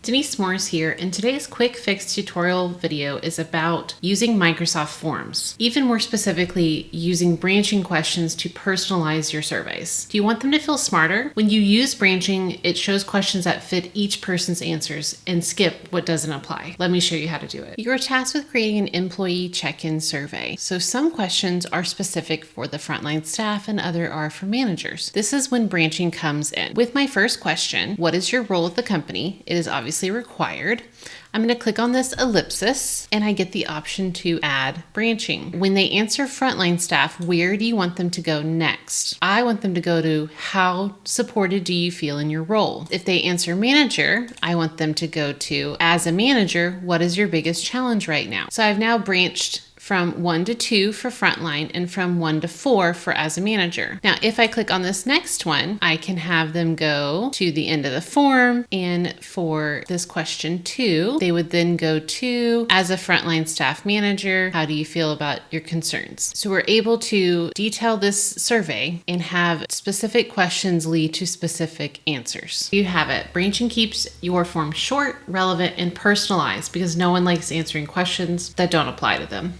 Denise Morris here, and today's quick fix tutorial video is about using Microsoft Forms, even more specifically using branching questions to personalize your surveys. Do you want them to feel smarter? When you use branching, it shows questions that fit each person's answers and skip what doesn't apply. Let me show you how to do it. You're tasked with creating an employee check-in survey. So some questions are specific for the frontline staff and other are for managers. This is when branching comes in. With my first question, what is your role at the company? It is obviously required. I'm going to click on this ellipsis and I get the option to add branching. When they answer frontline staff, where do you want them to go next? I want them to go to how supported do you feel in your role? If they answer manager, I want them to go to as a manager, what is your biggest challenge right now? So I've now branched from 1 to 2 for frontline and from 1 to 4 for as a manager. Now, if I click on this next one, I can have them go to the end of the form. And for this question 2, they would then go to as a frontline staff manager, how do you feel about your concerns? So we're able to detail this survey and have specific questions lead to specific answers. You have it. Branching keeps your form short, relevant, and personalized because no one likes answering questions that don't apply to them.